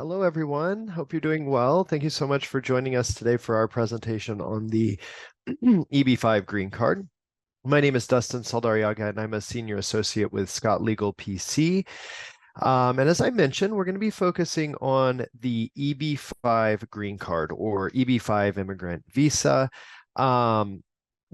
Hello, everyone. Hope you're doing well. Thank you so much for joining us today for our presentation on the EB-5 green card. My name is Dustin Saldarriaga, and I'm a senior associate with Scott Legal PC. And as I mentioned, we're going to be focusing on the EB-5 green card or EB-5 immigrant visa.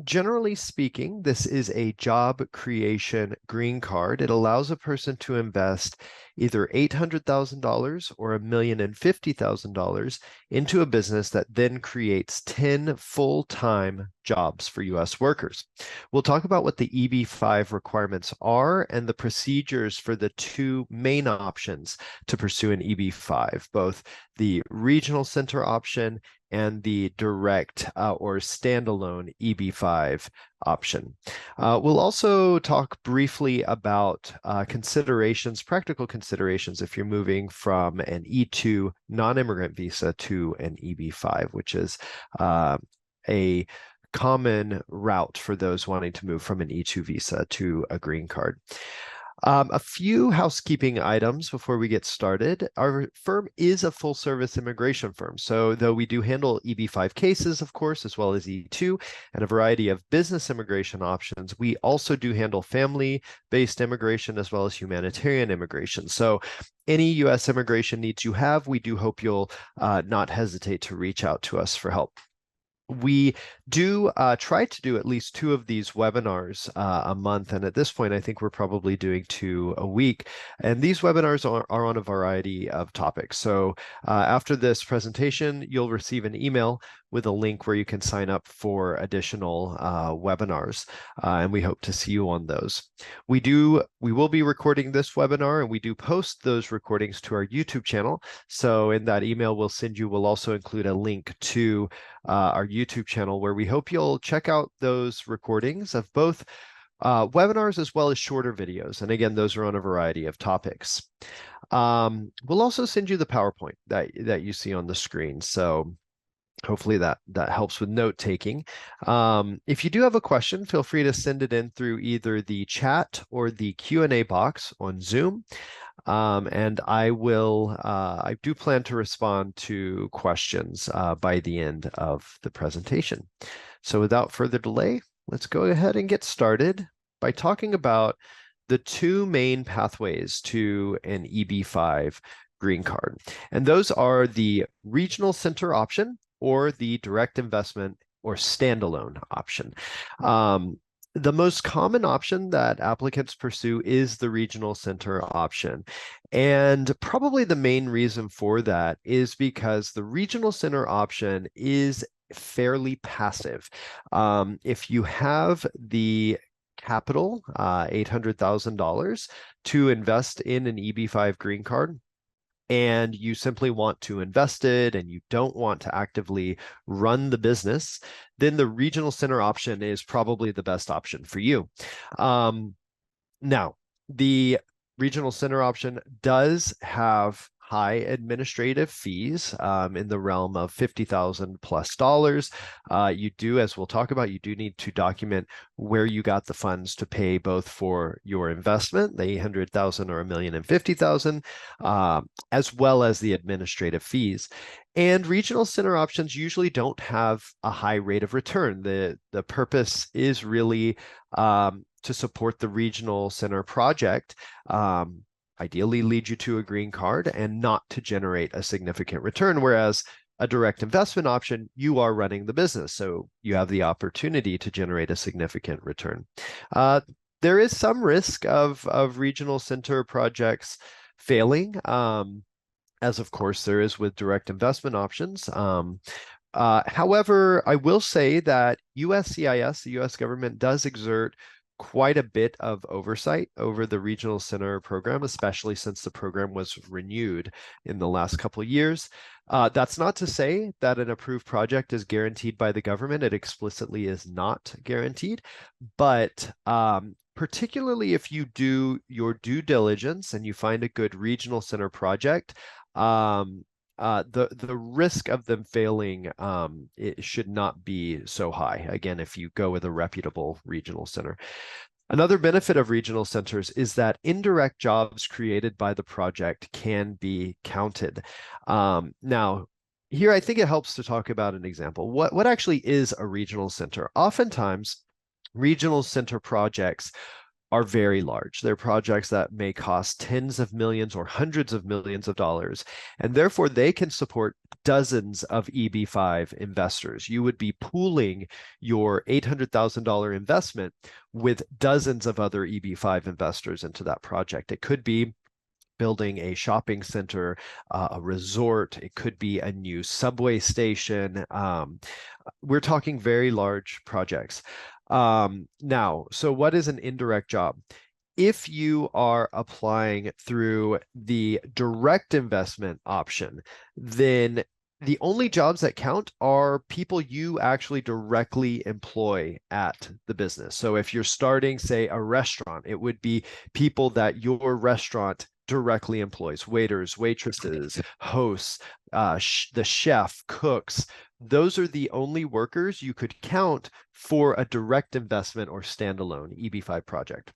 Generally speaking, this is a job creation green card. It allows a person to invest either $800,000 or $1,050,000 into a business that then creates 10 full-time jobs for U.S. workers. We'll talk about what the EB-5 requirements are and the procedures for the two main options to pursue an EB-5, both the regional center option and the direct or standalone EB-5 option. We'll also talk briefly about considerations, practical considerations, if you're moving from an E2 non-immigrant visa to an EB-5, which is a common route for those wanting to move from an E2 visa to a green card. A few housekeeping items before we get started. Our firm is a full-service immigration firm. So though we do handle EB-5 cases, of course, as well as E2 and a variety of business immigration options, we also do handle family-based immigration as well as humanitarian immigration. So any U.S. immigration needs you have, we do hope you'll not hesitate to reach out to us for help. We do try to do at least 2 of these webinars a month, and at this point, I think we're probably doing 2 a week. And these webinars are on a variety of topics. So after this presentation, you'll receive an email with a link where you can sign up for additional webinars, and we hope to see you on those. We will be recording this webinar, and we do post those recordings to our YouTube channel. So in that email we'll also include a link to our YouTube channel where we hope you'll check out those recordings of both webinars as well as shorter videos. And again, those are on a variety of topics. We'll also send you the PowerPoint that you see on the screen. So hopefully that helps with note taking. If you do have a question, feel free to send it in through either the chat or the Q&A box on Zoom. And I do plan to respond to questions by the end of the presentation. So without further delay, let's go ahead and get started by talking about the 2 main pathways to an EB-5 green card. And those are the regional center option or the direct investment or standalone option. The most common option that applicants pursue is the regional center option. And probably the main reason for that is because the regional center option is fairly passive. If you have the capital, $800,000 to invest in an EB-5 green card, and you simply want to invest it and you don't want to actively run the business, then the regional center option is probably the best option for you. Now, the regional center option does have high administrative fees in the realm of $50,000 plus. You do, as we'll talk about, you do need to document where you got the funds to pay both for your investment, the $800,000 or $1,050,000, as well as the administrative fees. And regional center options usually don't have a high rate of return. The purpose is really to support the regional center project, ideally lead you to a green card and not to generate a significant return. Whereas a direct investment option, you are running the business, so you have the opportunity to generate a significant return. There is some risk of regional center projects failing, as of course there is with direct investment options. However, I will say that USCIS, the U.S. government, does exert quite a bit of oversight over the regional center program, especially since the program was renewed in the last couple of years. That's not to say that an approved project is guaranteed by the government. It explicitly is not guaranteed, but particularly if you do your due diligence and you find a good regional center project, the risk of them failing, it should not be so high. Again, if you go with a reputable regional center. Another benefit of regional centers is that indirect jobs created by the project can be counted. Now, here I think it helps to talk about an example. What actually is a regional center? Oftentimes, regional center projects are very large. They're projects that may cost tens of millions or hundreds of millions of dollars, and therefore they can support dozens of EB-5 investors. You would be pooling your $800,000 investment with dozens of other EB-5 investors into that project. It could be building a shopping center, a resort. It could be a new subway station. We're talking very large projects. Now, so what is an indirect job? If you are applying through the direct investment option, then the only jobs that count are people you actually directly employ at the business. So if you're starting, say, a restaurant, it would be people that your restaurant directly employs: waiters, waitresses, hosts, the chef, cooks. Those are the only workers you could count for a direct investment or standalone EB-5 project.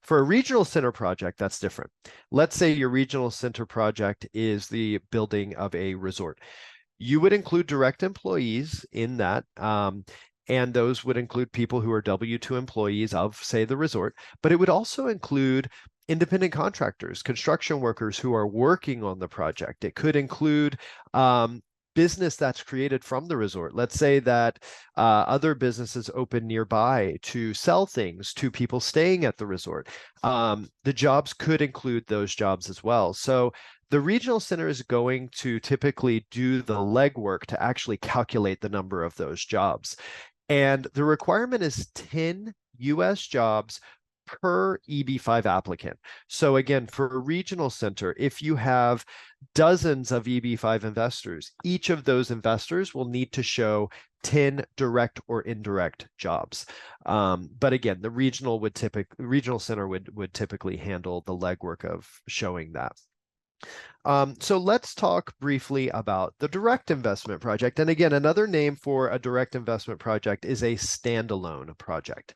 For a regional center project, that's different. Let's say your regional center project is the building of a resort. You would include direct employees in that, and those would include people who are W-2 employees of, say, the resort, but it would also include independent contractors, construction workers who are working on the project. It could include business that's created from the resort. Let's say that other businesses open nearby to sell things to people staying at the resort. The jobs could include those jobs as well. So the regional center is going to typically do the legwork to actually calculate the number of those jobs. And the requirement is 10 US jobs per EB-5 applicant. So again, for a regional center, if you have dozens of EB-5 investors, each of those investors will need to show 10 direct or indirect jobs. But again, the regional center would typically handle the legwork of showing that. So let's talk briefly about the direct investment project. And again, another name for a direct investment project is a standalone project.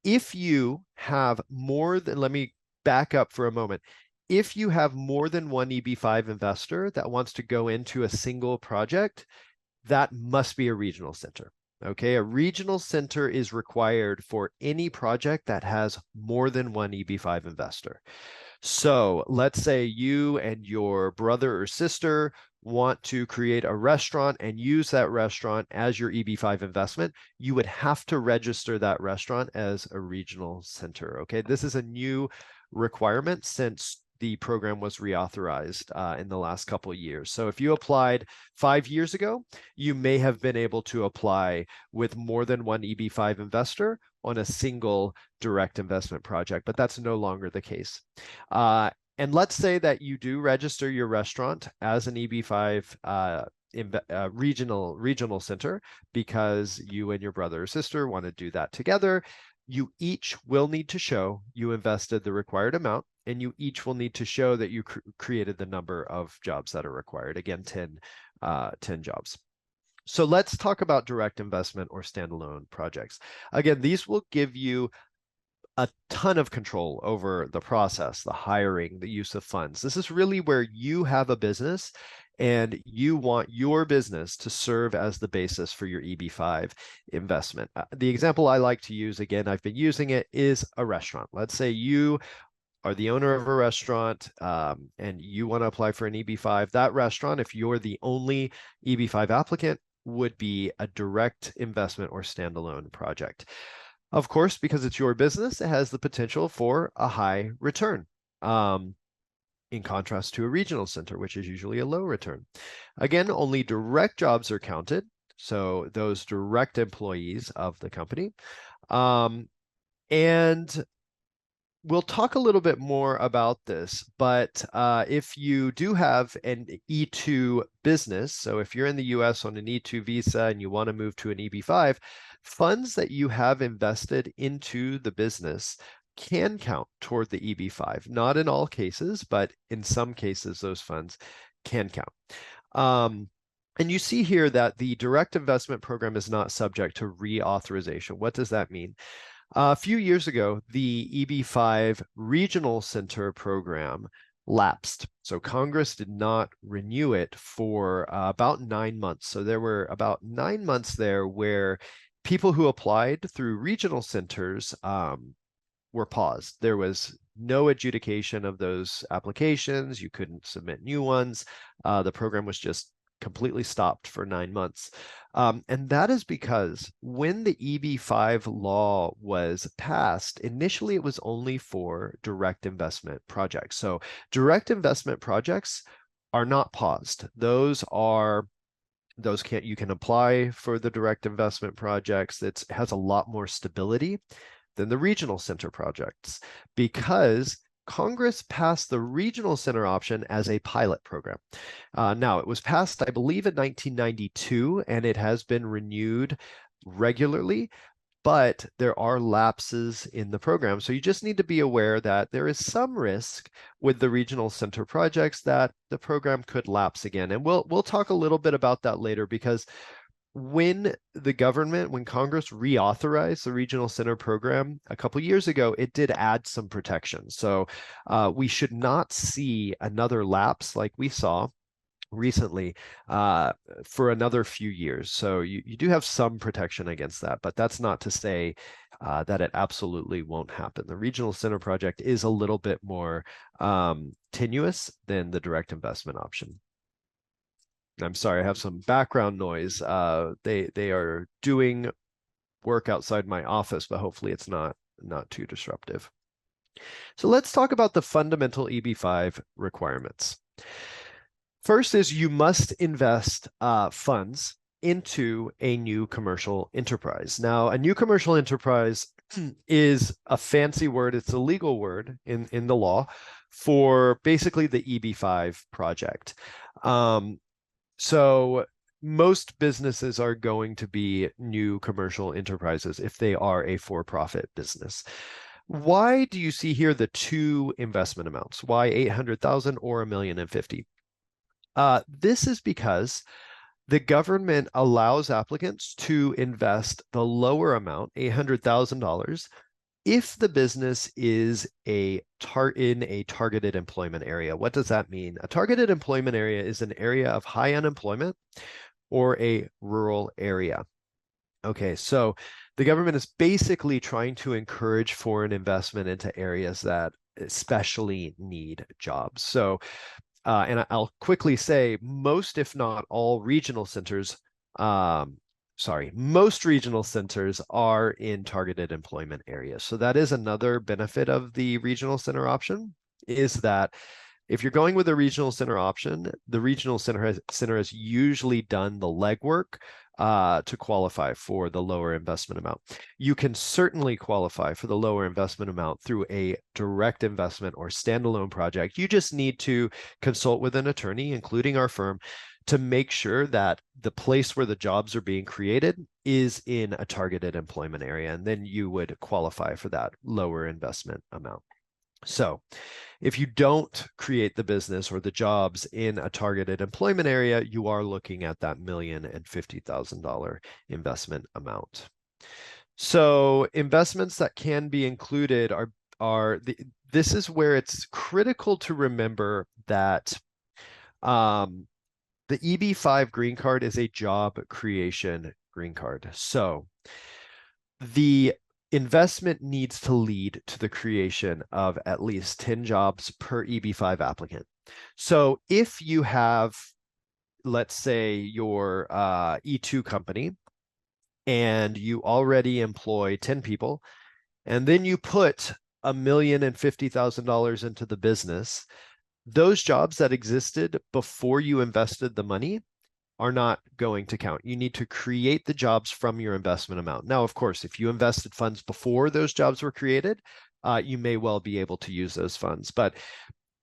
If you have more than, let me back up for a moment. If you have more than one EB-5 investor that wants to go into a single project, that must be a regional center. Okay, a regional center is required for any project that has more than one EB-5 investor. So let's say you and your brother or sister want to create a restaurant and use that restaurant as your EB-5 investment. You would have to register that restaurant as a regional center. Okay, this is a new requirement since the program was reauthorized in the last couple of years. So if you applied 5 years ago, you may have been able to apply with more than one EB-5 investor on a single direct investment project, but that's no longer the case. And let's say that you do register your restaurant as an EB-5 regional center because you and your brother or sister want to do that together. You each will need to show you invested the required amount, and you each will need to show that you created the number of jobs that are required. Again, 10 jobs. So let's talk about direct investment or standalone projects. Again, these will give you a ton of control over the process, the hiring, the use of funds. This is really where you have a business and you want your business to serve as the basis for your EB-5 investment. The example I like to use, again, I've been using it, is a restaurant. Let's say you are the owner of a restaurant and you want to apply for an EB-5. That restaurant, if you're the only EB-5 applicant, would be a direct investment or standalone project. Of course, because it's your business, it has the potential for a high return, in contrast to a regional center, which is usually a low return. Again, only direct jobs are counted, so those direct employees of the company. And we'll talk a little bit more about this, but if you do have an E2 business, so if you're in the US on an E2 visa and you want to move to an EB-5, funds that you have invested into the business can count toward the EB-5. Not in all cases, but in some cases, those funds can count. And you see here that the direct investment program is not subject to reauthorization. What does that mean? A few years ago, the EB-5 Regional Center program lapsed. So Congress did not renew it for about 9 months. So there were about 9 months there where people who applied through regional centers were paused. There was no adjudication of those applications. You couldn't submit new ones. The program was just completely stopped for 9 months. And that is because when the EB-5 law was passed, initially it was only for direct investment projects. So direct investment projects are not paused. You can apply for the direct investment projects. It has a lot more stability than the regional center projects because Congress passed the regional center option as a pilot program. Now, it was passed, I believe, in 1992, and it has been renewed regularly, but there are lapses in the program. So you just need to be aware that there is some risk with the regional center projects that the program could lapse again. And we'll talk a little bit about that later, because when Congress reauthorized the regional center program a couple years ago, it did add some protections. So we should not see another lapse like we saw recently for another few years. So you do have some protection against that, but that's not to say that it absolutely won't happen. The regional center project is a little bit more tenuous than the direct investment option. I'm sorry, I have some background noise. They are doing work outside my office, but hopefully it's not too disruptive. So let's talk about the fundamental EB-5 requirements. First is you must invest funds into a new commercial enterprise. Now, a new commercial enterprise is a fancy word. It's a legal word in the law for basically the EB-5 project. So most businesses are going to be new commercial enterprises if they are a for-profit business. Why do you see here the two investment amounts? Why 800,000 or $1,050,000? This is because the government allows applicants to invest the lower amount, $800,000, if the business is in a targeted employment area. What does that mean? A targeted employment area is an area of high unemployment or a rural area. Okay, so the government is basically trying to encourage foreign investment into areas that especially need jobs. So, and I'll quickly say most, if not all, regional centers most regional centers are in targeted employment areas. So that is another benefit of the regional center option, is that if you're going with a regional center option, the regional center has usually done the legwork to qualify for the lower investment amount. You can certainly qualify for the lower investment amount through a direct investment or standalone project. You just need to consult with an attorney, including our firm, to make sure that the place where the jobs are being created is in a targeted employment area, and then you would qualify for that lower investment amount. So if you don't create the business or the jobs in a targeted employment area, you are looking at that $1,050,000 investment amount. So investments that can be included this is where it's critical to remember that the EB-5 green card is a job creation green card. So the investment needs to lead to the creation of at least 10 jobs per EB-5 applicant. So if you have, let's say, your E2 company, and you already employ 10 people, and then you put $1,050,000 into the business, those jobs that existed before you invested the money are not going to count. You need to create the jobs from your investment amount. Now, of course, if you invested funds before those jobs were created, you may well be able to use those funds. But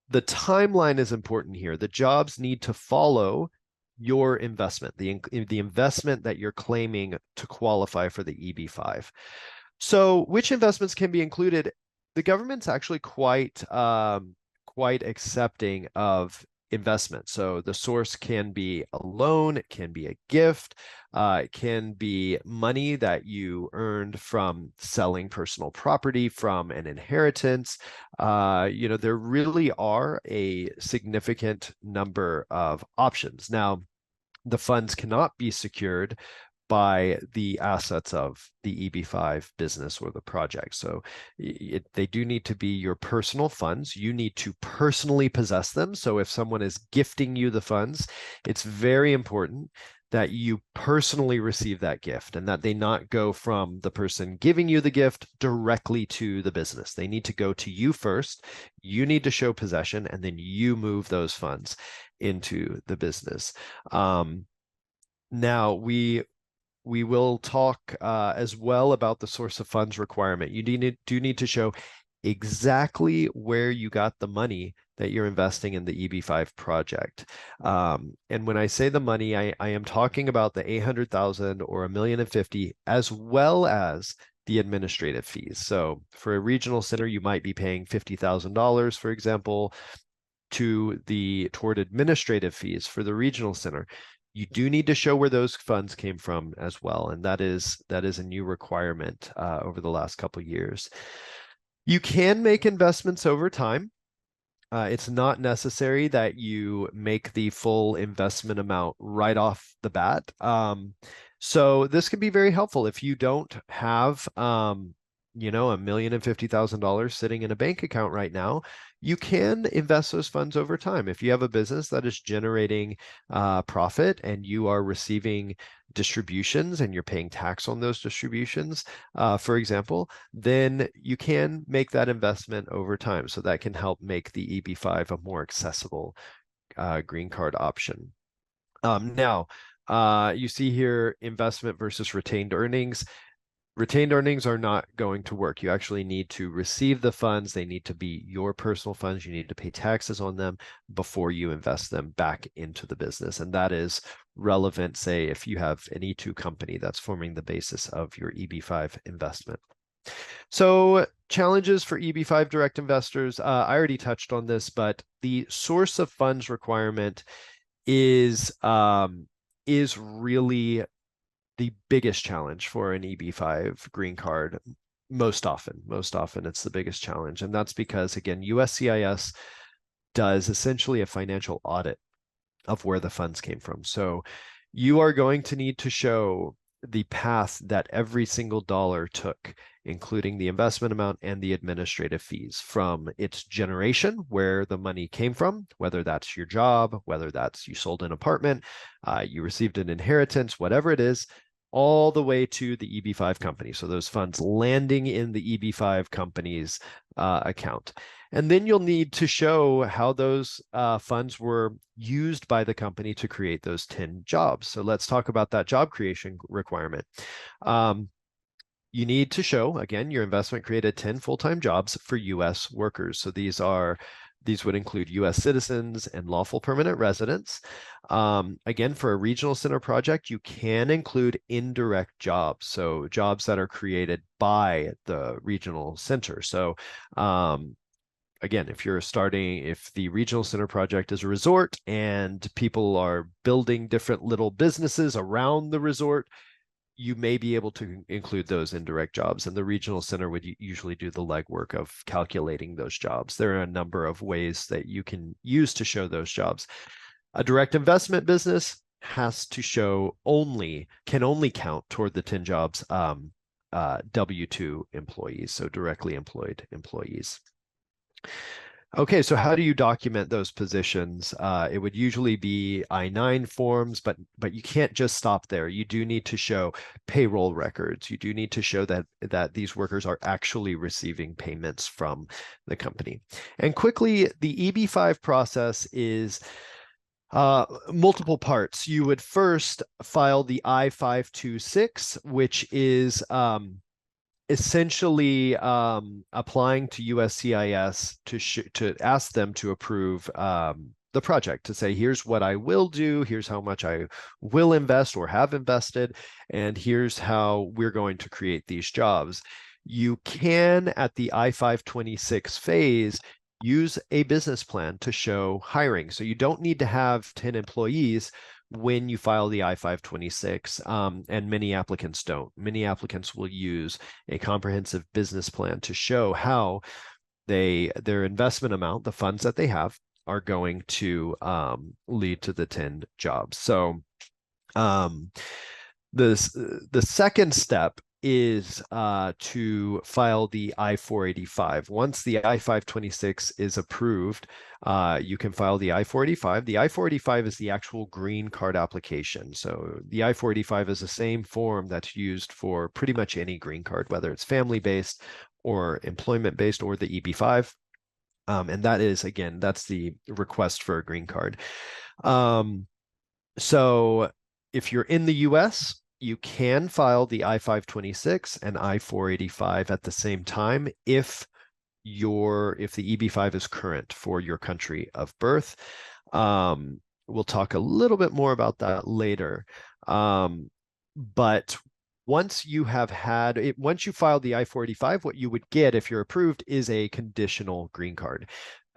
the timeline is important here. The jobs need to follow your investment, the investment that you're claiming to qualify for the EB-5. So which investments can be included? The government's actually quite accepting of investment. So the source can be a loan, it can be a gift, it can be money that you earned from selling personal property, from an inheritance. There really are a significant number of options. Now, the funds cannot be secured by the assets of the EB-5 business or the project. So they do need to be your personal funds. You need to personally possess them. So if someone is gifting you the funds, it's very important that you personally receive that gift and that they not go from the person giving you the gift directly to the business. They need to go to you first. You need to show possession, and then you move those funds into the business. Now, we will talk as well about the source of funds requirement. You do need to show exactly where you got the money that you're investing in the EB-5 project. And when I say the money, I am talking about the 800,000 or $1,050,000, as well as the administrative fees. So for a regional center, you might be paying $50,000, for example, toward administrative fees for the regional center. You do need to show where those funds came from as well, and that is a new requirement over the last couple of years. You can make investments over time. It's not necessary that you make the full investment amount right off the bat. So this can be very helpful if you don't have $1,050,000 sitting in a bank account right now. You can invest those funds over time. If you have a business that is generating profit and you are receiving distributions and you're paying tax on those distributions, for example, then you can make that investment over time. So that can help make the EB-5 a more accessible green card option. Now, you see here investment versus retained earnings. Retained earnings are not going to work. You actually need to receive the funds. They need to be your personal funds. You need to pay taxes on them before you invest them back into the business. And that is relevant, say, if you have an E2 company that's forming the basis of your EB-5 investment. So challenges for EB-5 direct investors. I already touched on this, but the source of funds requirement is really the biggest challenge for an EB-5 green card. Most often it's the biggest challenge. And that's because, again, USCIS does essentially a financial audit of where the funds came from. So you are going to need to show the path that every single dollar took, including the investment amount and the administrative fees, from its generation, where the money came from, whether that's your job, whether that's you sold an apartment, you received an inheritance, whatever it is, all the way to the EB-5 company. So those funds landing in the EB-5 company's account. And then you'll need to show how those funds were used by the company to create those 10 jobs. So let's talk about that job creation requirement. You need to show, again, your investment created 10 full-time jobs for US workers. So these would include US citizens and lawful permanent residents. Again, for a regional center project, you can include indirect jobs, so jobs that are created by the regional center. So again, if the regional center project is a resort and people are building different little businesses around the resort, you may be able to include those indirect jobs, and the regional center would usually do the legwork of calculating those jobs. There are a number of ways that you can use to show those jobs. A direct investment business has to can only count toward the 10 jobs W-2 employees, so directly employed employees. Okay, so how do you document those positions? It would usually be I-9 forms, but you can't just stop there. You do need to show payroll records. You do need to show that these workers are actually receiving payments from the company. And quickly, the EB-5 process is multiple parts. You would first file the I-526, which is essentially applying to USCIS to ask them to approve the project, to say, here's what I will do, here's how much I will invest or have invested, and here's how we're going to create these jobs. You can, at the I-526 phase, use a business plan to show hiring. So you don't need to have 10 employees when you file the I-526, and many applicants don't. Many applicants will use a comprehensive business plan to show how their investment amount, the funds that they have, are going to lead to the 10 jobs. So the second step is to file the I-485. Once the I-526 is approved, you can file the I-485. The I-485 is the actual green card application. So the I-485 is the same form that's used for pretty much any green card, whether it's family-based or employment-based or the EB-5. And that is, again, that's the request for a green card. So if you're in the US, you can file the I-526 and I-485 at the same time if the EB-5 is current for your country of birth. We'll talk a little bit more about that later. But once you file the I-485, what you would get if you're approved is a conditional green card.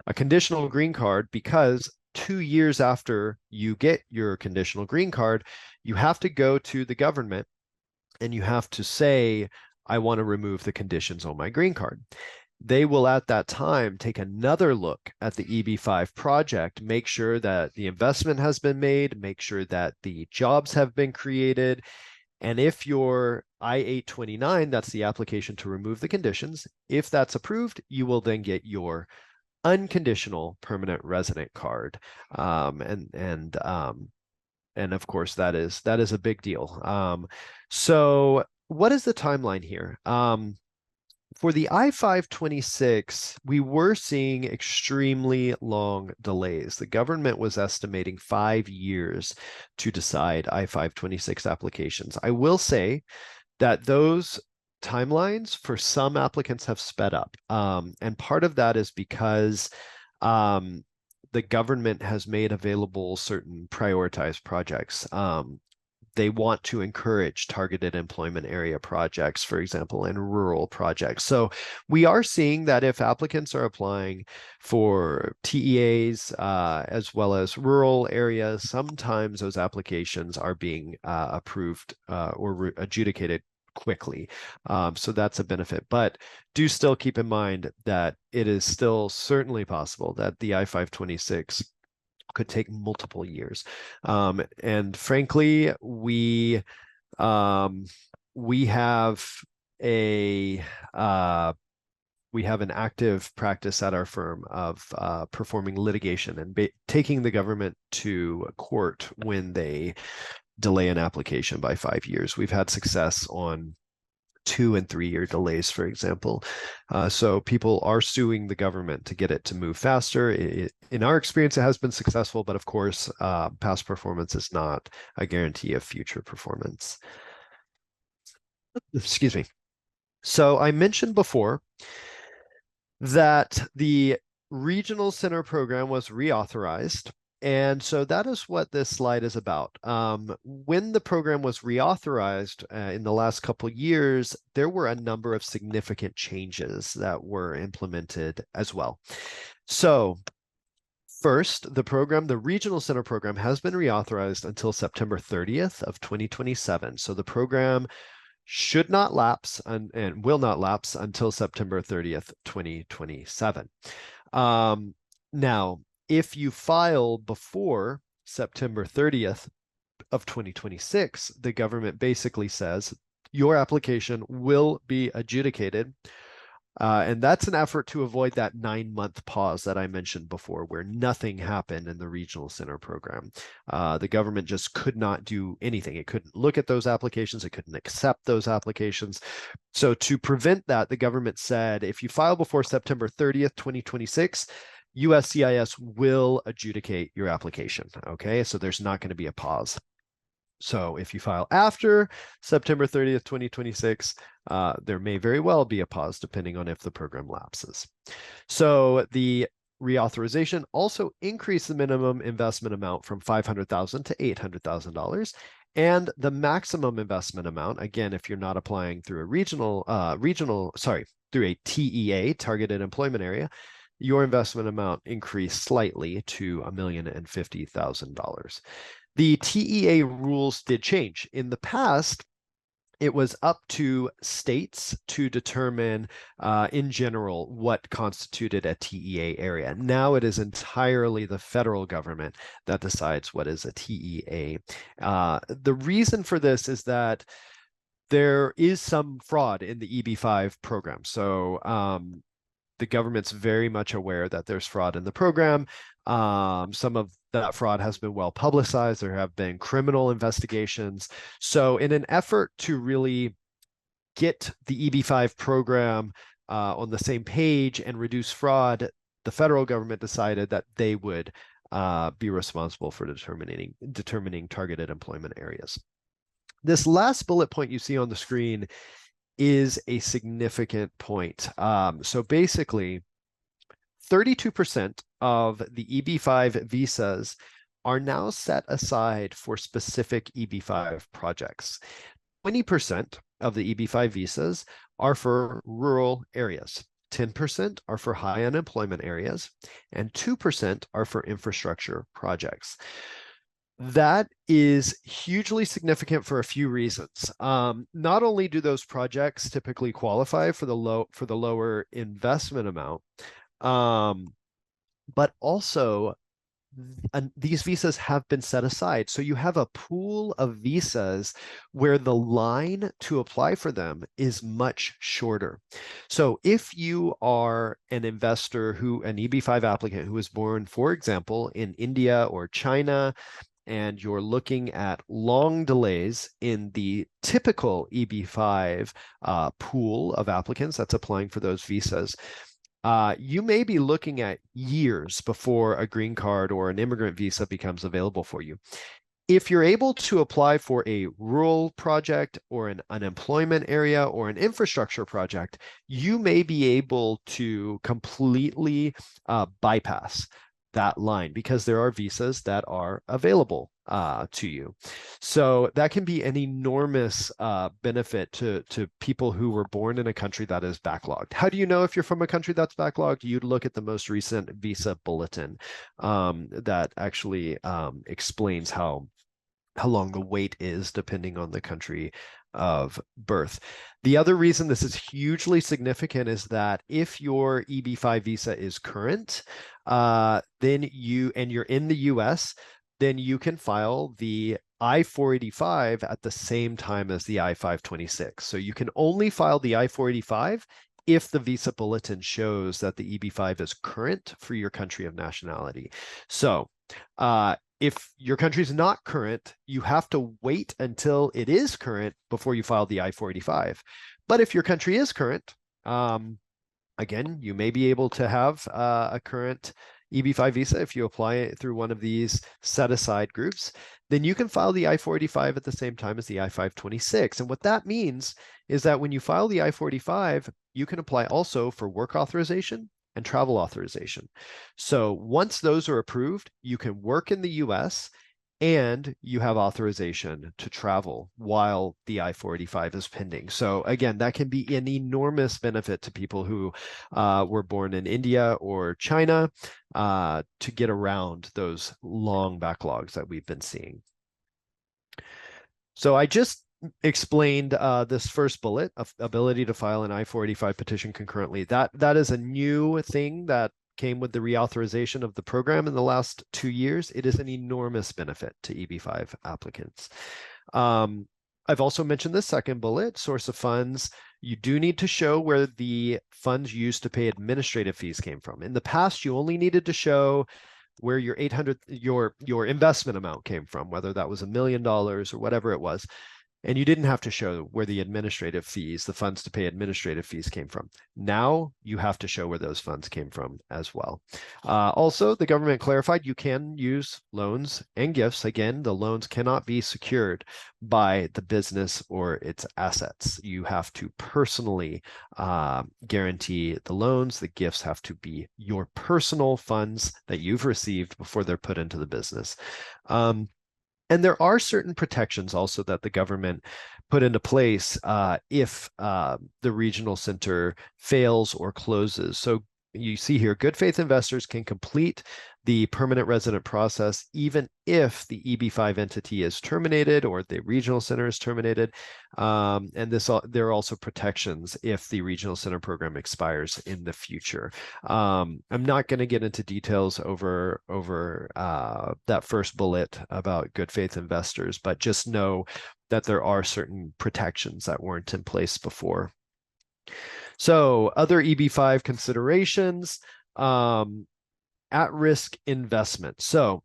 A conditional green card, because 2 years after you get your conditional green card, you have to go to the government and you have to say, I want to remove the conditions on my green card. They will at that time take another look at the EB-5 project, make sure that the investment has been made, make sure that the jobs have been created. And if your I-829, that's the application to remove the conditions, if that's approved, you will then get your unconditional permanent resident card. And of course, that is a big deal. So what is the timeline here? For the I-526, we were seeing extremely long delays. The government was estimating 5 years to decide I-526 applications. I will say that those timelines for some applicants have sped up. And part of that is because the government has made available certain prioritized projects. They want to encourage targeted employment area projects, for example, and rural projects. So we are seeing that if applicants are applying for TEAs as well as rural areas, sometimes those applications are being approved or adjudicated quickly. So that's a benefit. But do still keep in mind that it is still certainly possible that the I-526 could take multiple years. And frankly, we have an active practice at our firm of performing litigation and taking the government to court when they delay an application by 5 years. We've had success on 2 and 3 year delays, for example. So people are suing the government to get it to move faster. In our experience, it has been successful, but of course, past performance is not a guarantee of future performance. Excuse me. So I mentioned before that the regional center program was reauthorized. And so that is what this slide is about. When the program was reauthorized in the last couple of years, there were a number of significant changes that were implemented as well. So first, the regional center program has been reauthorized until September 30th of 2027. So the program should not lapse and will not lapse until September 30th, 2027. Now, if you file before September 30th of 2026, the government basically says your application will be adjudicated. And that's an effort to avoid that 9-month pause that I mentioned before, where nothing happened in the regional center program. The government just could not do anything. It couldn't look at those applications. It couldn't accept those applications. So to prevent that, the government said, if you file before September 30th, 2026, USCIS will adjudicate your application, okay? So there's not going to be a pause. So if you file after September 30th, 2026, there may very well be a pause depending on if the program lapses. So the reauthorization also increased the minimum investment amount from $500,000 to $800,000. And the maximum investment amount, again, if you're not applying through a through a TEA, targeted employment area, your investment amount increased slightly to $1,050,000. The TEA rules did change. In the past, it was up to states to determine, in general, what constituted a TEA area. Now it is entirely the federal government that decides what is a TEA. The reason for this is that there is some fraud in the EB-5 program. So the government's very much aware that there's fraud in the program. Some of that fraud has been well publicized. There have been criminal investigations. So in an effort to really get the EB-5 program on the same page and reduce fraud, the federal government decided that they would be responsible for determining targeted employment areas. This last bullet point you see on the screen is a significant point. So basically, 32% of the EB-5 visas are now set aside for specific EB-5 projects. 20% of the EB-5 visas are for rural areas. 10% are for high unemployment areas, and 2% are for infrastructure projects. That is hugely significant for a few reasons. Not only do those projects typically qualify for the lower investment amount, but also these visas have been set aside. So you have a pool of visas where the line to apply for them is much shorter. So if you are an investor an EB-5 applicant who was born, for example, in India or China, and you're looking at long delays in the typical EB-5 pool of applicants that's applying for those visas, you may be looking at years before a green card or an immigrant visa becomes available for you. If you're able to apply for a rural project or an unemployment area or an infrastructure project, you may be able to completely bypass that line because there are visas that are available to you. So that can be an enormous benefit to people who were born in a country that is backlogged. How do you know if you're from a country that's backlogged? You'd look at the most recent visa bulletin that actually explains how long the wait is depending on the country of birth. The other reason this is hugely significant is that if your EB-5 visa is current, then you're in the US, then you can file the I-485 at the same time as the I-526. So you can only file the I-485 if the visa bulletin shows that the EB-5 is current for your country of nationality. So if your country is not current, you have to wait until it is current before you file the I-485. But if your country is current, again, you may be able to have a current EB-5 visa if you apply it through one of these set-aside groups. Then you can file the I-485 at the same time as the I-526. And what that means is that when you file the I-485, you can apply also for work authorization and travel authorization. So once those are approved, you can work in the US and you have authorization to travel while the I-485 is pending. So again, that can be an enormous benefit to people who were born in India or China to get around those long backlogs that we've been seeing. So I just explained this first bullet of ability to file an I-485 petition concurrently. That is a new thing that came with the reauthorization of the program in the last 2 years. It is an enormous benefit to EB-5 applicants. I've also mentioned this second bullet, source of funds. You do need to show where the funds used to pay administrative fees came from. In the past, you only needed to show where your investment amount came from, whether that was $1 million or whatever it was. And you didn't have to show where the administrative fees, the funds to pay administrative fees came from. Now you have to show where those funds came from as well. Also, the government clarified you can use loans and gifts. Again, the loans cannot be secured by the business or its assets. You have to personally guarantee the loans. The gifts have to be your personal funds that you've received before they're put into the business. And there are certain protections also that the government put into place if the regional center fails or closes. So you see here, good faith investors can complete the permanent resident process even if the EB-5 entity is terminated or the regional center is terminated. And there are also protections if the regional center program expires in the future. I'm not going to get into details over that first bullet about good faith investors, but just know that there are certain protections that weren't in place before. So other EB-5 considerations, at-risk investment. So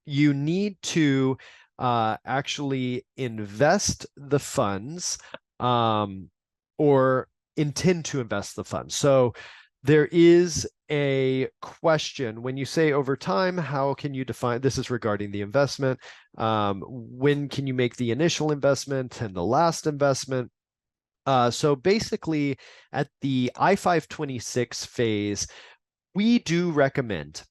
you need to actually invest the funds or intend to invest the funds. So there is a question when you say over time, how can you define, this is regarding the investment, when can you make the initial investment and the last investment? So basically at the I-526 phase, we do recommend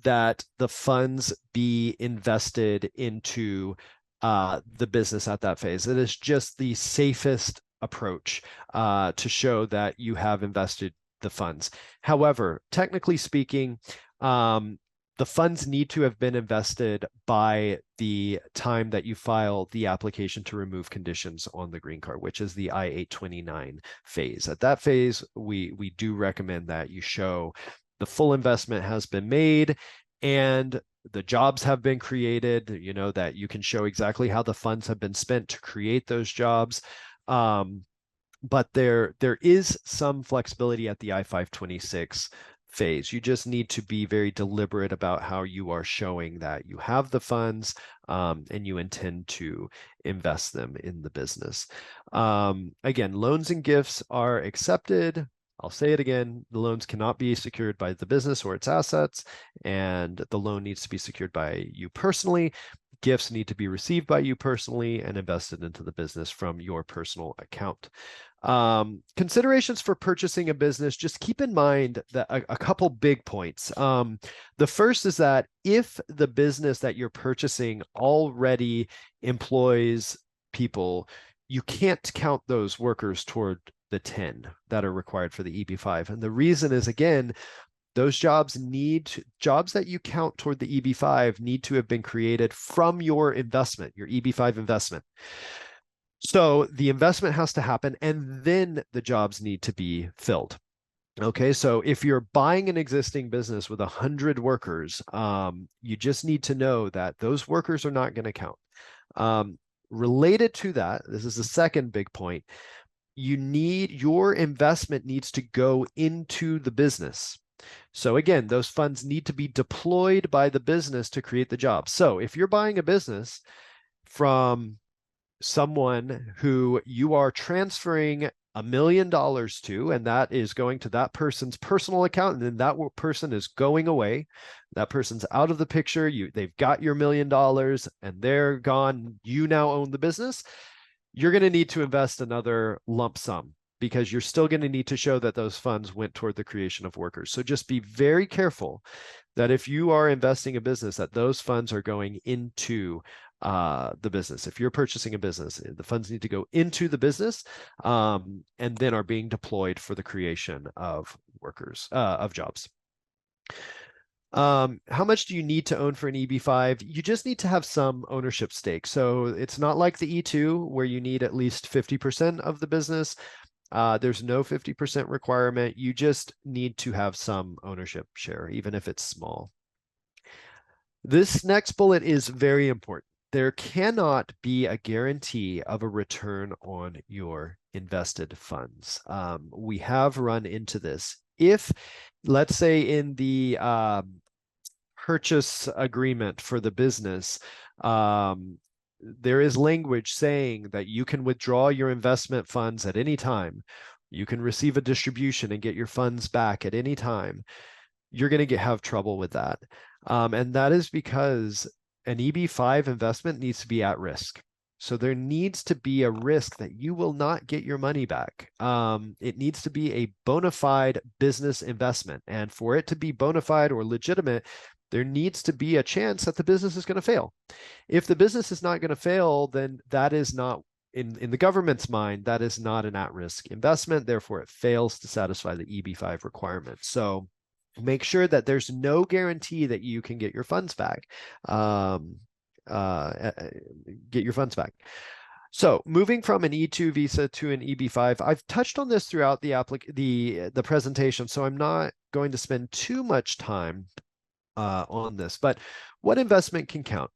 that the funds be invested into the business at that phase. It is just the safest approach to show that you have invested the funds. However, technically speaking, the funds need to have been invested by the time that you file the application to remove conditions on the green card, which is the I-829 phase. At that phase, we do recommend that you show the full investment has been made and the jobs have been created, you know, that you can show exactly how the funds have been spent to create those jobs. But there is some flexibility at the I-526 phase. You just need to be very deliberate about how you are showing that you have the funds and you intend to invest them in the business. Again, loans and gifts are accepted. I'll say it again, the loans cannot be secured by the business or its assets, and the loan needs to be secured by you personally. Gifts need to be received by you personally and invested into the business from your personal account. Considerations for purchasing a business, just keep in mind that a couple big points. The first is that if the business that you're purchasing already employs people, you can't count those workers toward the 10 that are required for the EB-5. And the reason is, again, those jobs that you count toward the EB-5 need to have been created from your investment, your EB-5 investment. So the investment has to happen and then the jobs need to be filled. Okay, so if you're buying an existing business with 100 workers, you just need to know that those workers are not going to count. Related to that, this is the second big point, your investment needs to go into the business. So again, those funds need to be deployed by the business to create the job. So if you're buying a business from someone who you are transferring $1 million to, and that is going to that person's personal account, and then that person is going away, that person's out of the picture, they've got your $1 million and they're gone, you now own the business, you're going to need to invest another lump sum because you're still going to need to show that those funds went toward the creation of workers. So just be very careful that if you are investing a business, that those funds are going into the business. If you're purchasing a business, the funds need to go into the business and then are being deployed for the creation of workers, of jobs. How much do you need to own for an EB-5? You just need to have some ownership stake. So it's not like the E2 where you need at least 50% of the business. There's no 50% requirement. You just need to have some ownership share, even if it's small. This next bullet is very important. There cannot be a guarantee of a return on your invested funds. We have run into this. If, let's say in the purchase agreement for the business, there is language saying that you can withdraw your investment funds at any time. You can receive a distribution and get your funds back at any time. You're going to have trouble with that. And that is because an EB-5 investment needs to be at risk. So there needs to be a risk that you will not get your money back. It needs to be a bona fide business investment. And for it to be bona fide or legitimate, there needs to be a chance that the business is going to fail. If the business is not going to fail, then that is not in the government's mind, that is not an at-risk investment. Therefore, it fails to satisfy the EB-5 requirement. So make sure that there's no guarantee that you can get your funds back. Get your funds back. So moving from an E2 visa to an EB-5, I've touched on this throughout the presentation, so I'm not going to spend too much time on this. But what investment can count?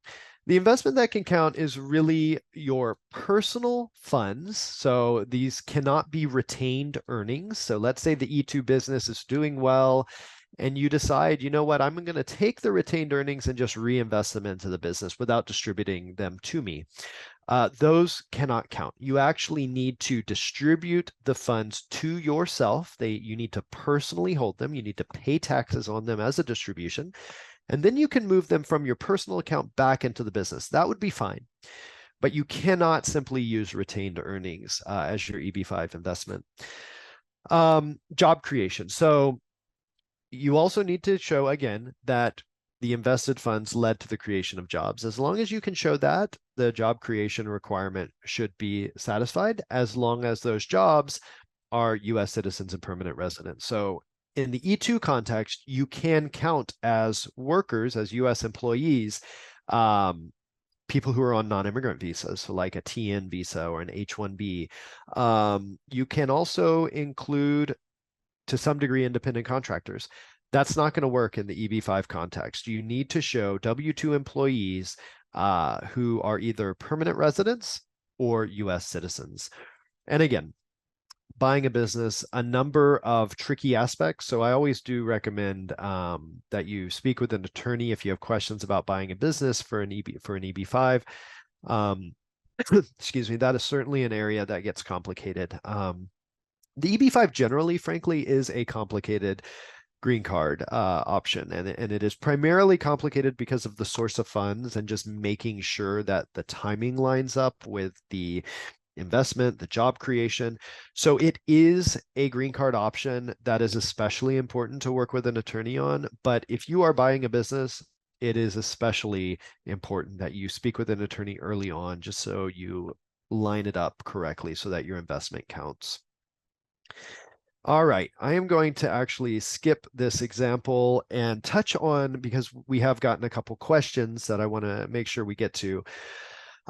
The investment that can count is really your personal funds. So these cannot be retained earnings. So let's say the E2 business is doing well, and you decide, you know what, I'm going to take the retained earnings and just reinvest them into the business without distributing them to me. Those cannot count. You actually need to distribute the funds to yourself. You need to personally hold them. You need to pay taxes on them as a distribution. And then you can move them from your personal account back into the business. That would be fine. But you cannot simply use retained earnings as your EB-5 investment. Job creation. So you also need to show, again, that the invested funds led to the creation of jobs. As long as you can show that, the job creation requirement should be satisfied, as long as those jobs are U.S. citizens and permanent residents. So in the E2 context, you can count as workers, as U.S. employees, people who are on non-immigrant visas, so like a TN visa or an H-1B. You can also include, to some degree, independent contractors. That's not going to work in the EB-5 context. You need to show W-2 employees who are either permanent residents or U.S. citizens. And again, buying a business, a number of tricky aspects. So I always do recommend that you speak with an attorney if you have questions about buying a business for an EB-5. Excuse me, that is certainly an area that gets complicated. The EB-5 generally, frankly, is a complicated green card option, and it is primarily complicated because of the source of funds and just making sure that the timing lines up with the investment, the job creation. So it is a green card option that is especially important to work with an attorney on. But if you are buying a business, it is especially important that you speak with an attorney early on, just so you line it up correctly so that your investment counts. All right, I am going to actually skip this example and touch on, because we have gotten a couple questions that I want to make sure we get to.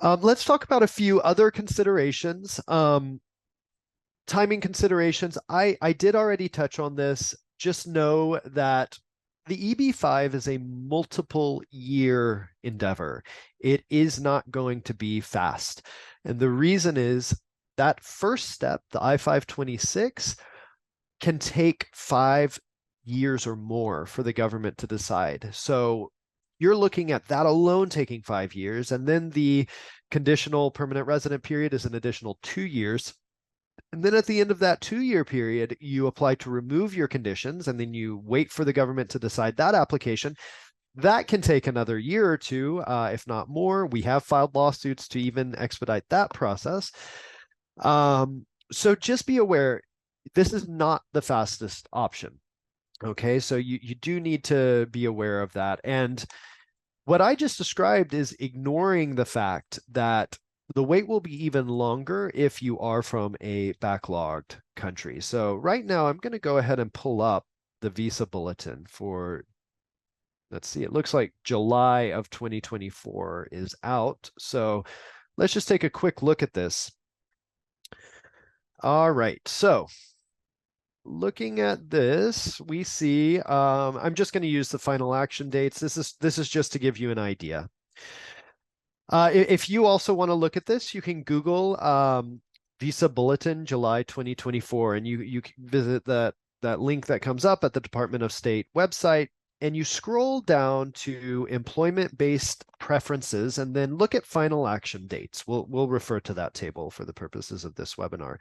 Let's talk about a few other considerations. Timing considerations. I did already touch on this. Just know that the EB-5 is a multiple year endeavor. It is not going to be fast. And the reason is that first step, the I-526, can take 5 years or more for the government to decide. So you're looking at that alone taking 5 years, and then the conditional permanent resident period is an additional 2 years. And then at the end of that 2-year period, you apply to remove your conditions, and then you wait for the government to decide that application. That can take another year or two, if not more. We have filed lawsuits to even expedite that process. So just be aware, this is not the fastest option. Okay, so you do need to be aware of that. And what I just described is ignoring the fact that the wait will be even longer if you are from a backlogged country. So right now, I'm going to go ahead and pull up the visa bulletin for, let's see, it looks like July of 2024 is out. So let's just take a quick look at this. All right, so looking at this, we see, I'm just going to use the final action dates. This is just to give you an idea. If you also want to look at this, you can Google Visa Bulletin July 2024, and you can visit that link that comes up at the Department of State website, and you scroll down to employment-based preferences, and then look at final action dates. We'll refer to that table for the purposes of this webinar.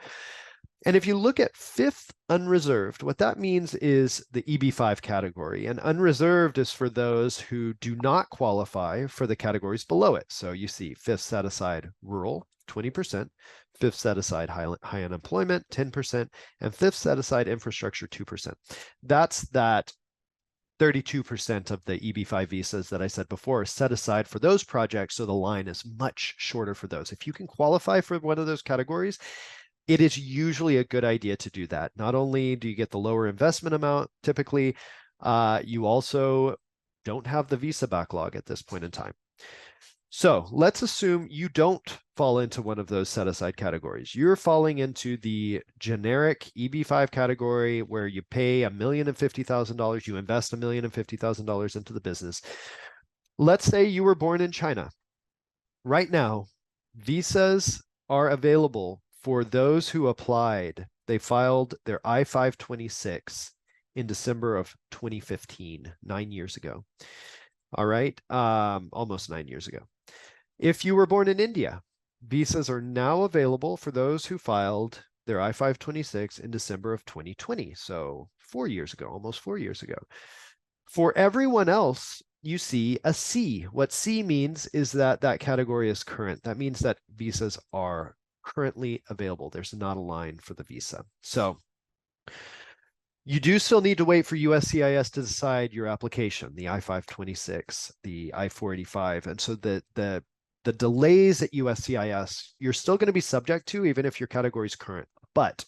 And if you look at 5th unreserved, what that means is the EB-5 category. And unreserved is for those who do not qualify for the categories below it. So you see 5th set aside rural, 20%, 5th set aside high unemployment, 10%, and 5th set aside infrastructure, 2%. That's that 32% of the EB-5 visas that I said before are set aside for those projects, so the line is much shorter for those. If you can qualify for one of those categories, it is usually a good idea to do that. Not only do you get the lower investment amount, typically, you also don't have the visa backlog at this point in time. So let's assume you don't fall into one of those set-aside categories. You're falling into the generic EB-5 category where you pay $1,050,000, you invest $1,050,000 into the business. Let's say you were born in China. Right now, visas are available for those who applied. They filed their I-526 in December of 2015, 9 years ago. All right, almost 9 years ago. If you were born in India, visas are now available for those who filed their I-526 in December of 2020. So 4 years ago, almost 4 years ago. For everyone else, you see a C. What C means is that that category is current. That means that visas are currently available. There's not a line for the visa. So you do still need to wait for USCIS to decide your application, the I-526, the I-485. And so the delays at USCIS, you're still going to be subject to, even if your category is current. But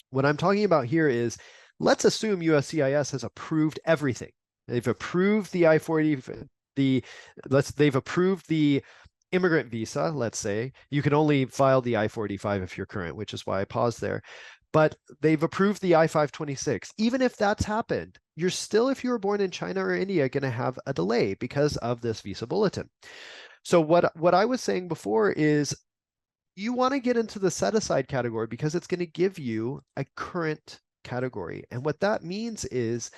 what I'm talking about here is, let's assume USCIS has approved everything. They've approved the I-480, they've approved the immigrant visa, let's say. You can only file the I-485 if you're current, which is why I paused there. But they've approved the I-526. Even if that's happened, you're still, if you were born in China or India, going to have a delay because of this visa bulletin. So what I was saying before is, you want to get into the set-aside category because it's going to give you a current category. And what that means is,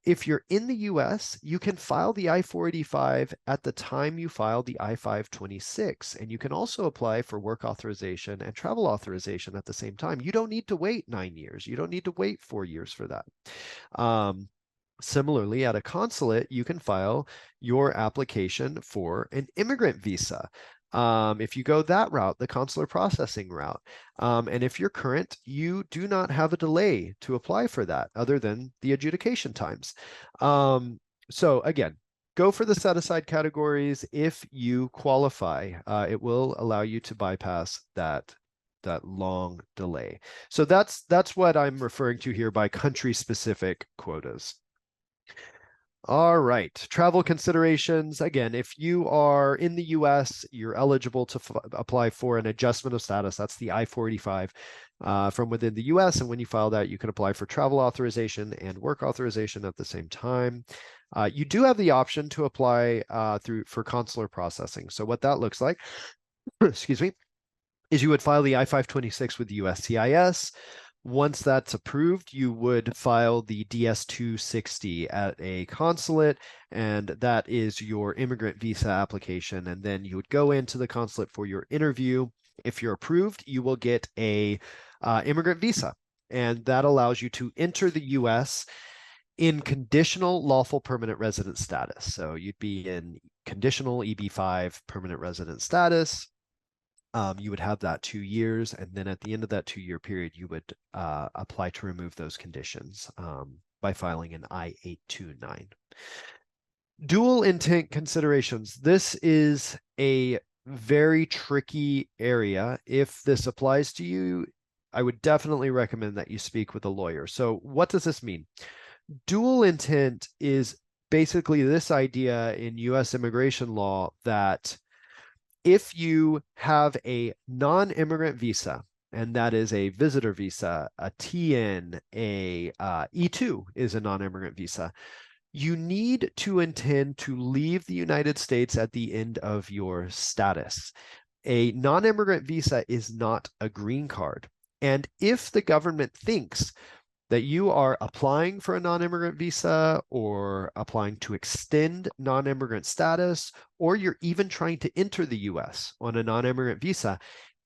if you're in the US, you can file the I-485 at the time you file the I-526. And you can also apply for work authorization and travel authorization at the same time. You don't need to wait 9 years. You don't need to wait 4 years for that. Similarly, at a consulate, you can file your application for an immigrant visa. If you go that route, the consular processing route, and if you're current, you do not have a delay to apply for that other than the adjudication times. So again, go for the set-aside categories. If you qualify, it will allow you to bypass that long delay. So that's what I'm referring to here by country-specific quotas. All right, travel considerations. Again, if you are in the US, you're eligible to apply for an adjustment of status. That's the I-485 from within the US. And when you file that, you can apply for travel authorization and work authorization at the same time. You do have the option to apply for consular processing. So what that looks like, excuse me, is you would file the I-526 with the USCIS. Once that's approved, you would file the DS-260 at a consulate, and that is your immigrant visa application. And then you would go into the consulate for your interview. If you're approved, you will get a immigrant visa, and that allows you to enter the US in conditional lawful permanent resident status. So you'd be in conditional EB-5 permanent resident status. You would have that 2 years, and then at the end of that 2-year period, you would apply to remove those conditions by filing an I-829. Dual intent considerations. This is a very tricky area. If this applies to you, I would definitely recommend that you speak with a lawyer. So what does this mean? Dual intent is basically this idea in US immigration law that if you have a non-immigrant visa, and that is a visitor visa, a TN, a E2 is a non-immigrant visa, you need to intend to leave the United States at the end of your status. A non-immigrant visa is not a green card. And if the government thinks that you are applying for a non-immigrant visa or applying to extend non-immigrant status, or you're even trying to enter the US on a non-immigrant visa,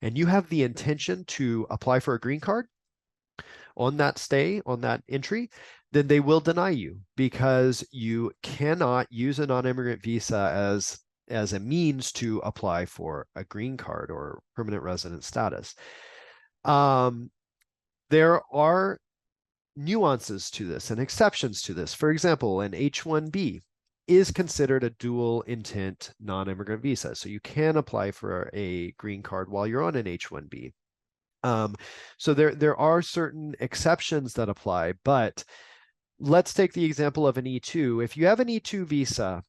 and you have the intention to apply for a green card on that stay, on that entry, then they will deny you, because you cannot use a non-immigrant visa as a means to apply for a green card or permanent resident status. There are nuances to this and exceptions to this. For example, an H-1B is considered a dual intent non-immigrant visa. So you can apply for a green card while you're on an H-1B. So there are certain exceptions that apply, but let's take the example of an E2. If you have an E2 visa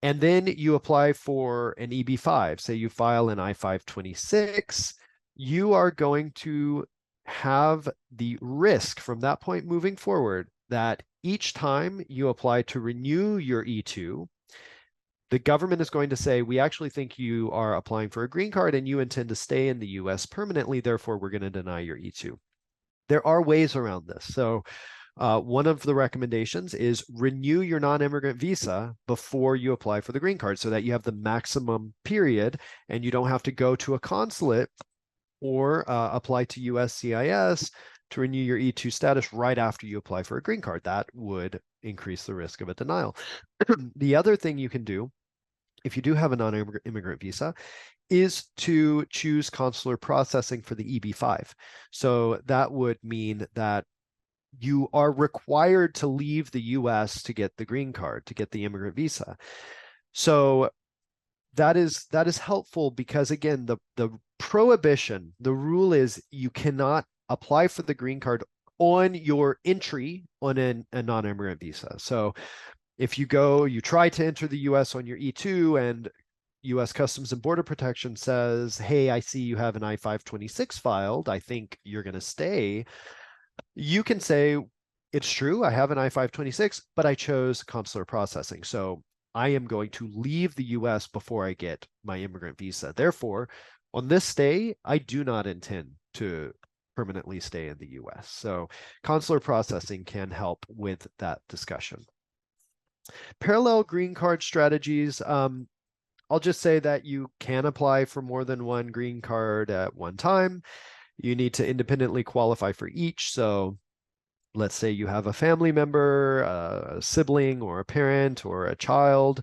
and then you apply for an EB-5, say you file an I-526, you are going to have the risk from that point moving forward that each time you apply to renew your E2, the government is going to say, we actually think you are applying for a green card and you intend to stay in the US permanently, therefore we're going to deny your E2. There are ways around this. So one of the recommendations is renew your non-immigrant visa before you apply for the green card so that you have the maximum period and you don't have to go to a consulate or apply to USCIS to renew your E2 status right after you apply for a green card. That would increase the risk of a denial. The other thing you can do, if you do have a non-immigrant visa, is to choose consular processing for the EB-5. So that would mean that you are required to leave the US to get the green card, to get the immigrant visa. So that is helpful because, again, the prohibition, the rule is you cannot apply for the green card on your entry on a non-immigrant visa. So if you try to enter the US on your E2 and US Customs and Border Protection says, hey, I see you have an I-526 filed, I think you're going to stay. You can say, it's true, I have an I-526, but I chose consular processing. So I am going to leave the US before I get my immigrant visa. Therefore, on this stay, I do not intend to permanently stay in the US. So consular processing can help with that discussion. Parallel green card strategies. I'll just say that you can apply for more than one green card at one time. You need to independently qualify for each. So let's say you have a family member, a sibling or a parent or a child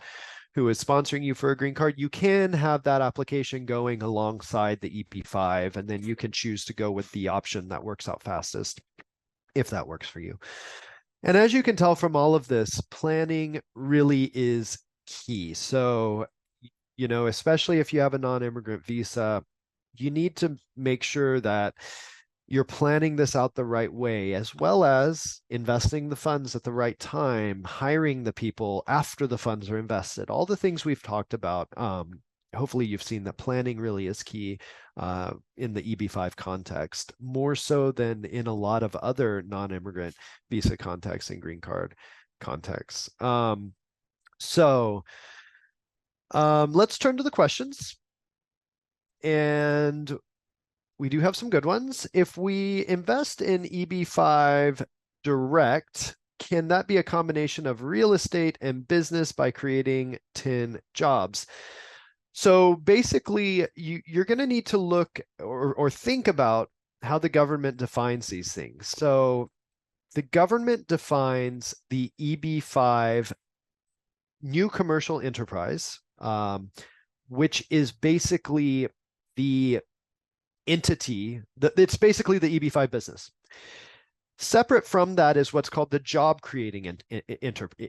who is sponsoring you for a green card. You can have that application going alongside the EP5, and then you can choose to go with the option that works out fastest, if that works for you. And as you can tell from all of this, planning really is key. So, especially if you have a non-immigrant visa, you need to make sure that you're planning this out the right way, as well as investing the funds at the right time, hiring the people after the funds are invested, all the things we've talked about. Hopefully you've seen that planning really is key in the EB-5 context, more so than in a lot of other non-immigrant visa contexts and green card contexts. Let's turn to the questions. And we do have some good ones. If we invest in EB-5 direct, can that be a combination of real estate and business by creating 10 jobs? So basically, you're going to need to look or think about how the government defines these things. So the government defines the EB-5 new commercial enterprise, which is basically the entity, it's basically the EB-5 business. Separate from that is what's called the job creating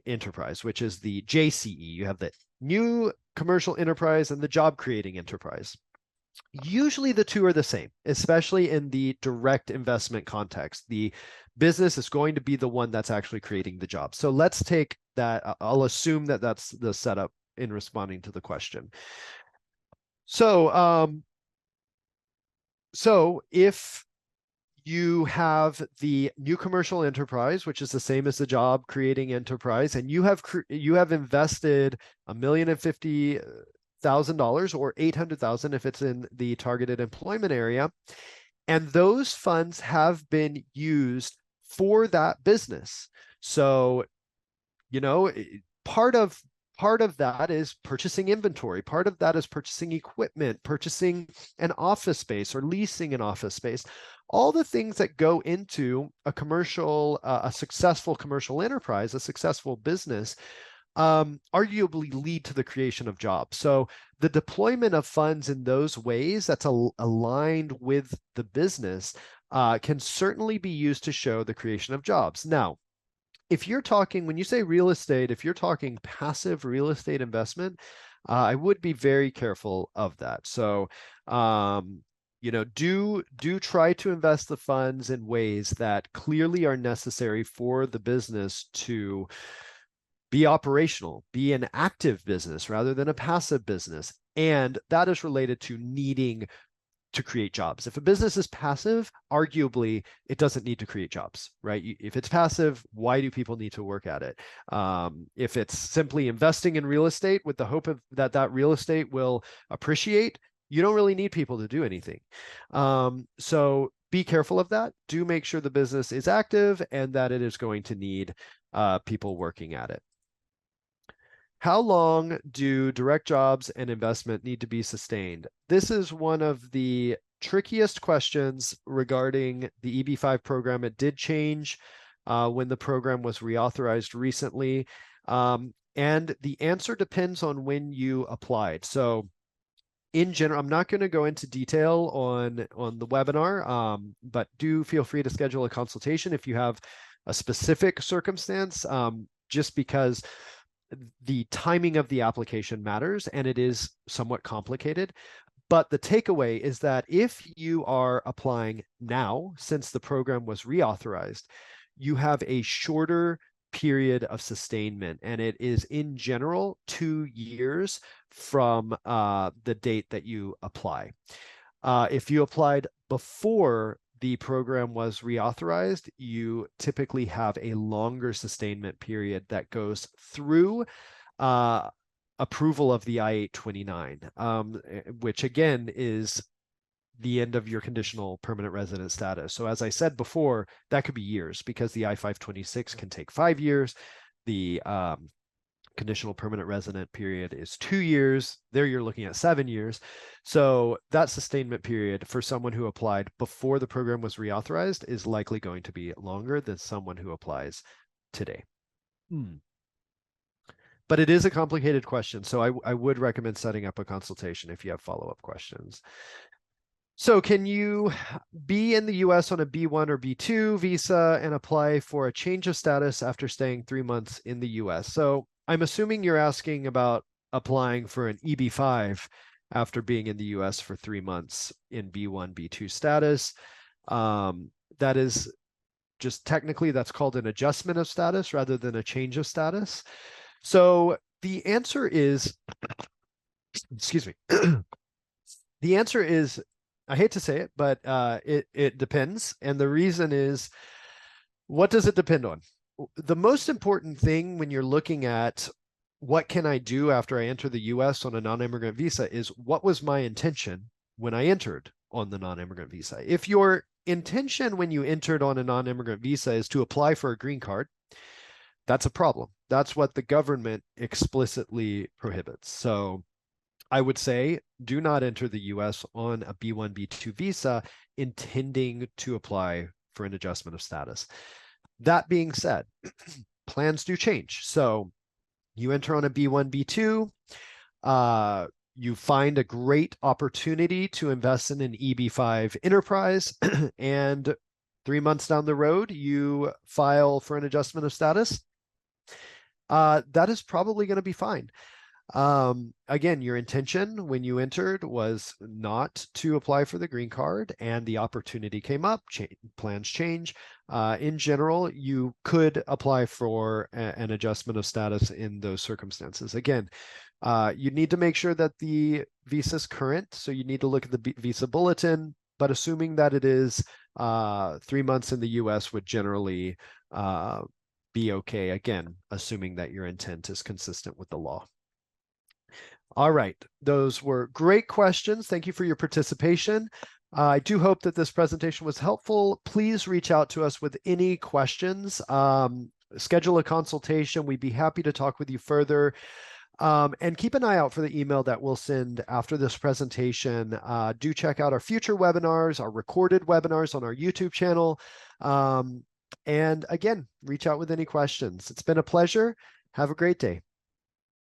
enterprise, which is the JCE. You have the new commercial enterprise and the job creating enterprise. Usually the two are the same, especially in the direct investment context. The business is going to be the one that's actually creating the job. So let's take that. I'll assume that that's the setup in responding to the question. So if you have the new commercial enterprise, which is the same as the job creating enterprise, and you have invested $1,050,000 or $800,000 if it's in the targeted employment area, and those funds have been used for that business. So, part of that is purchasing inventory. Part of that is purchasing equipment, purchasing an office space or leasing an office space. All the things that go into a successful commercial enterprise, a successful business, arguably lead to the creation of jobs. So the deployment of funds in those ways that's aligned with the business can certainly be used to show the creation of jobs. Now, if you're talking, when you say real estate, if you're talking passive real estate investment, I would be very careful of that. So, do try to invest the funds in ways that clearly are necessary for the business to be operational, be an active business rather than a passive business. And that is related to needing to create jobs. If a business is passive, arguably it doesn't need to create jobs, right? If it's passive, why do people need to work at it? If it's simply investing in real estate with the hope of that real estate will appreciate, you don't really need people to do anything. So be careful of that. Do make sure the business is active and that it is going to need people working at it. How long do direct jobs and investment need to be sustained? This is one of the trickiest questions regarding the EB-5 program. It did change when the program was reauthorized recently. And the answer depends on when you applied. So in general, I'm not going to go into detail on the webinar, but do feel free to schedule a consultation if you have a specific circumstance, just because the timing of the application matters and it is somewhat complicated. But the takeaway is that if you are applying now, since the program was reauthorized, you have a shorter period of sustainment, and it is in general 2 years from the date that you apply. If you applied before the program was reauthorized, you typically have a longer sustainment period that goes through approval of the I-829, which again is the end of your conditional permanent resident status. So as I said before, that could be years because the I-526 can take 5 years. The conditional permanent resident period is 2 years. There you're looking at 7 years. So that sustainment period for someone who applied before the program was reauthorized is likely going to be longer than someone who applies today. But it is a complicated question, so I would recommend setting up a consultation if you have follow-up questions. So can you be in the US on a B1 or B2 visa and apply for a change of status after staying 3 months in the US? So I'm assuming you're asking about applying for an EB-5 after being in the US for 3 months in B1, B2 status. That is just technically, that's called an adjustment of status rather than a change of status. So the answer is, excuse me, the answer is, I hate to say it, but it depends. And the reason is, what does it depend on? The most important thing when you're looking at what can I do after I enter the US on a non-immigrant visa is what was my intention when I entered on the non-immigrant visa. If your intention when you entered on a non-immigrant visa is to apply for a green card, that's a problem. That's what the government explicitly prohibits. So I would say do not enter the US on a B1, B2 visa intending to apply for an adjustment of status. That being said, plans do change. So you enter on a B1, B2, you find a great opportunity to invest in an EB-5 enterprise, and 3 months down the road, you file for an adjustment of status. That is probably going to be fine. Again, your intention when you entered was not to apply for the green card, and the opportunity came up, plans change. In general, you could apply for an adjustment of status in those circumstances. Again, you need to make sure that the visa is current, so you need to look at the visa bulletin, but assuming that it is 3 months in the US would generally be okay, again, assuming that your intent is consistent with the law. All right, those were great questions. Thank you for your participation. I do hope that this presentation was helpful. Please reach out to us with any questions. Schedule a consultation. We'd be happy to talk with you further. And keep an eye out for the email that we'll send after this presentation. Do check out our future webinars, our recorded webinars on our YouTube channel. And again, reach out with any questions. It's been a pleasure. Have a great day.